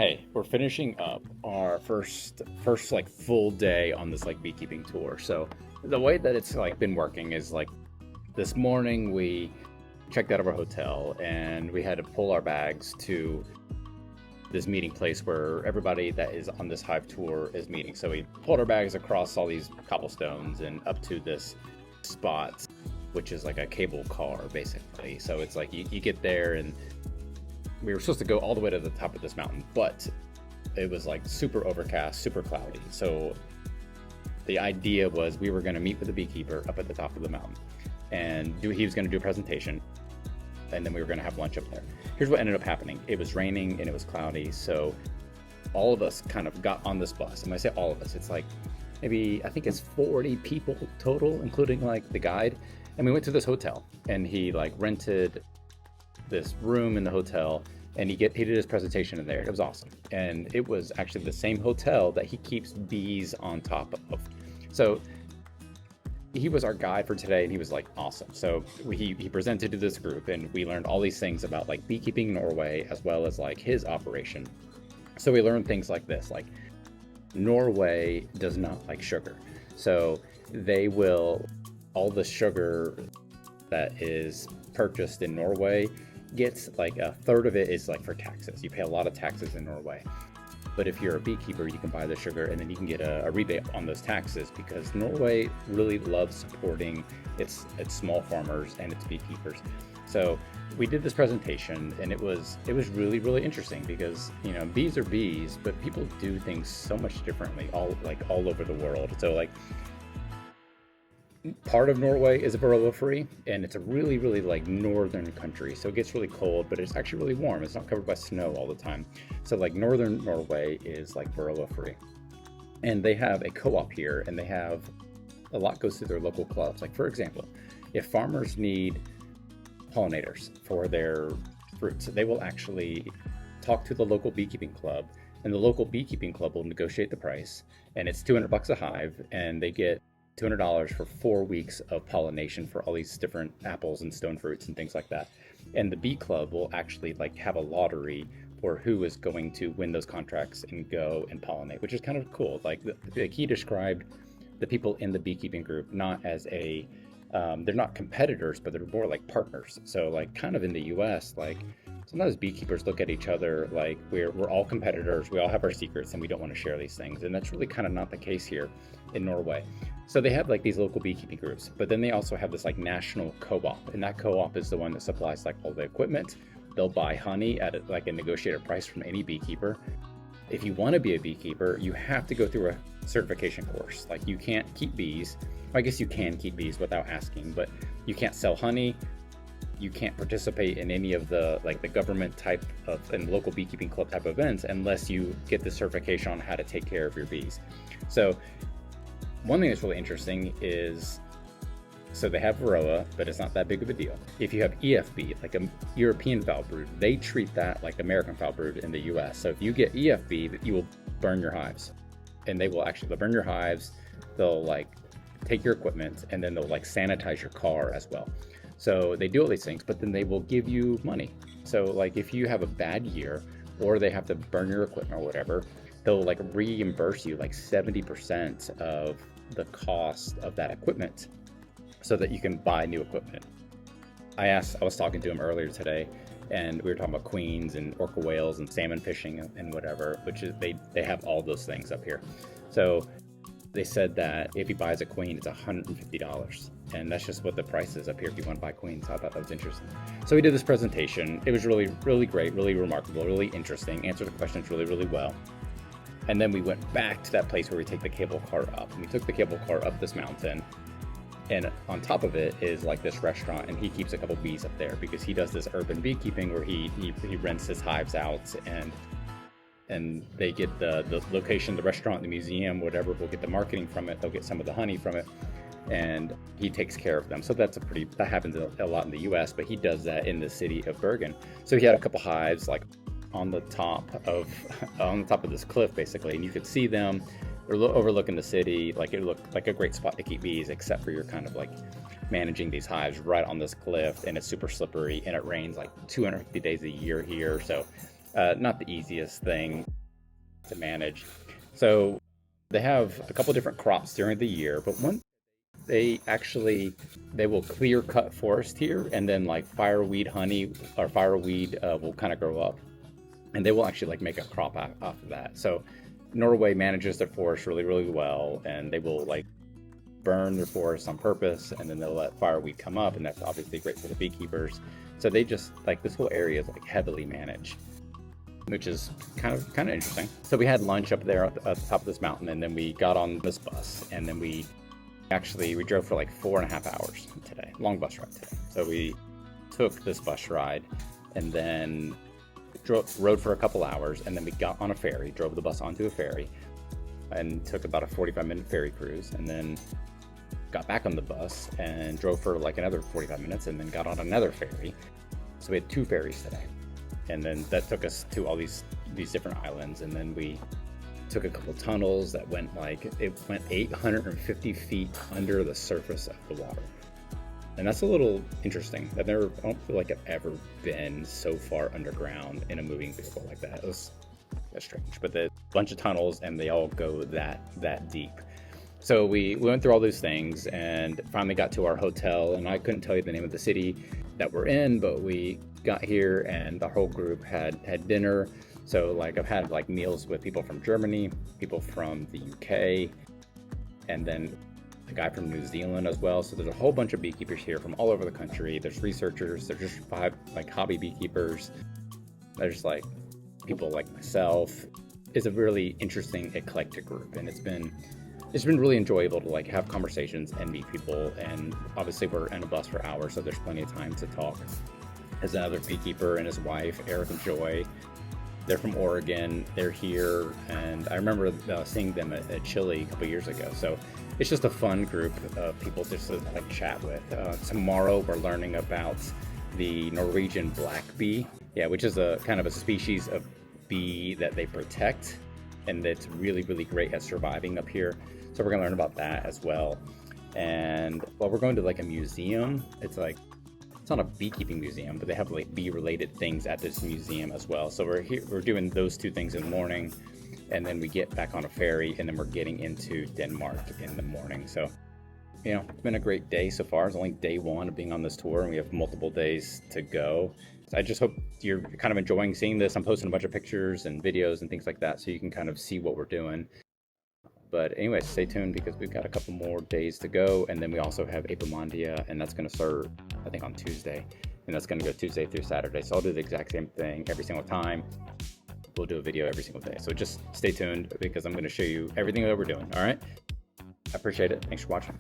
Hey, we're finishing up our first like full day on this like beekeeping tour. So the way that it's like been working is like this morning we checked out of our hotel and we had to pull our bags to this meeting place where everybody that is on this hive tour is meeting. So we pulled our bags across all these cobblestones and up to this spot, which is like a cable car basically. So it's like you get there, and we were supposed to go all the way to the top of this mountain, but it was like super overcast, super cloudy. So the idea was we were going to meet with the beekeeper up at the top of the mountain, and he was going to do a presentation, and then we were going to have lunch up there. Here's what ended up happening. It was raining and it was cloudy, so all of us kind of got on this bus. And when I say all of us, it's like maybe, I think it's 40 people total, including like the guide. And we went to this hotel, and he like rented this room in the hotel, and he did his presentation in there. It was awesome. And it was actually the same hotel that he keeps bees on top of. So he was our guide for today, and he was like awesome. So he presented to this group, and we learned all these things about like beekeeping in Norway, as well as like his operation. So we learned things like this, like Norway does not like sugar. So they will, all the sugar that is purchased in Norway gets like a third of it is like for taxes. You pay a lot of taxes in Norway. But if you're a beekeeper, you can buy the sugar, and then you can get a rebate on those taxes, because Norway really loves supporting its small farmers and its beekeepers. So we did this presentation, and it was really interesting, because bees are bees, but people do things so much differently all over the world. So like part of Norway is varroa free, and it's a really like northern country, so it gets really cold, but it's actually really warm. It's not covered by snow all the time. So like northern Norway is like varroa free, and they have a co-op here, and they have a lot goes through their local clubs. Like for example, if farmers need pollinators for their fruits, they will actually talk to the local beekeeping club, and the local beekeeping club will negotiate the price, and it's $200 a hive, and they get $200 for 4 weeks of pollination for all these different apples and stone fruits and things like that. And the bee club will actually like have a lottery for who is going to win those contracts and go and pollinate, which is kind of cool. Like he described the people in the beekeeping group not as they're not competitors, but they're more like partners. So like kind of in the US, like sometimes beekeepers look at each other like we're all competitors, we all have our secrets, and we don't want to share these things. And that's really kind of not the case here in Norway. So they have like these local beekeeping groups, but then they also have this like national co-op, and that co-op is the one that supplies like all the equipment. They'll buy honey at like a negotiated price from any beekeeper. If you want to be a beekeeper, you have to go through a certification course. Like you can't keep bees. I guess you can keep bees without asking, but you can't sell honey. You can't participate in any of the like the government type of and local beekeeping club type events unless you get the certification on how to take care of your bees. So one thing that's really interesting is, so they have varroa, but it's not that big of a deal. If you have EFB, like a European foul brood, they treat that like American foul brood in the US. So if you get EFB, you will burn your hives, and they'll burn your hives. They'll like take your equipment, and then they'll like sanitize your car as well. So they do all these things, but then they will give you money. So like if you have a bad year, or they have to burn your equipment or whatever, they'll like reimburse you like 70% of the cost of that equipment, so that you can buy new equipment. I was talking to him earlier today, and we were talking about queens and orca whales and salmon fishing and whatever, which is they have all those things up here. So they said that if he buys a queen, it's $150, and that's just what the price is up here if you want to buy queens. So I thought that was interesting. So we did this presentation. It was really great, really remarkable, really interesting, answered the questions really well. And then we went back to that place where we take the cable car up, and we took the cable car up this mountain, and on top of it is like this restaurant, and he keeps a couple bees up there because he does this urban beekeeping where he rents his hives out, and they get the location, the restaurant, the museum, whatever will get the marketing from it. They'll get some of the honey from it, and he takes care of them. So that happens a lot in the US, but he does that in the city of Bergen. So he had a couple hives like on the top of this cliff basically, and you could see them. They're overlooking the city. Like it looked like a great spot to keep bees, except for you're kind of like managing these hives right on this cliff, and it's super slippery, and it rains like 250 days a year here. So not the easiest thing. to manage. So they have a couple different crops during the year, but one they will clear cut forest here, and then like fireweed honey or fireweed will kind of grow up, and they will actually like make a crop off of that. So Norway manages their forest really, really well, and they will like burn their forests on purpose, and then they'll let fireweed come up, and that's obviously great for the beekeepers. So they just like this whole area is like heavily managed, which is kind of interesting. So we had lunch up there at the top of this mountain, and then we got on this bus, and then we drove for like 4.5 hours today, long bus ride today. So we took this bus ride, and then rode for a couple hours, and then we got on a ferry, drove the bus onto a ferry, and took about a 45-minute ferry cruise, and then got back on the bus and drove for like another 45 minutes, and then got on another ferry. So we had 2 ferries today, and then that took us to all these different islands, and then we took a couple tunnels that went 850 feet under the surface of the water. And that's a little interesting. I don't feel like I've ever been so far underground in a moving vehicle like that. That's strange, but a bunch of tunnels, and they all go that deep. So we went through all those things and finally got to our hotel, and I couldn't tell you the name of the city that we're in, but we got here and the whole group had dinner. So like I've had like meals with people from Germany, people from the UK, and then a guy from New Zealand as well. So there's a whole bunch of beekeepers here from all over the country. There's researchers, there's just 5 like hobby beekeepers. There's like people like myself. It's a really interesting eclectic group, and it's been really enjoyable to like have conversations and meet people. And obviously we're in a bus for hours, so there's plenty of time to talk. There's another beekeeper and his wife, Eric and Joy. They're from Oregon. They're here, and I remember seeing them at Chile a couple years ago. So it's just a fun group of people just to like chat with. Tomorrow we're learning about the Norwegian black bee, which is a kind of a species of bee that they protect, and it's really, really great at surviving up here. So we're gonna learn about that as well. And we're going to like a museum. It's not a beekeeping museum, but they have like bee-related things at this museum as well. So we're doing those 2 things in the morning, and then we get back on a ferry, and then we're getting into Denmark in the morning. So, it's been a great day so far. It's only day 1 of being on this tour, and we have multiple days to go. So I just hope you're kind of enjoying seeing this. I'm posting a bunch of pictures and videos and things like that, so you can kind of see what we're doing. But anyway, stay tuned because we've got a couple more days to go, and then we also have Apimondia, and that's going to start, I think, on Tuesday, and that's going to go Tuesday through Saturday. So I'll do the exact same thing every single time. We'll do a video every single day. So just stay tuned because I'm going to show you everything that we're doing. All right. I appreciate it. Thanks for watching.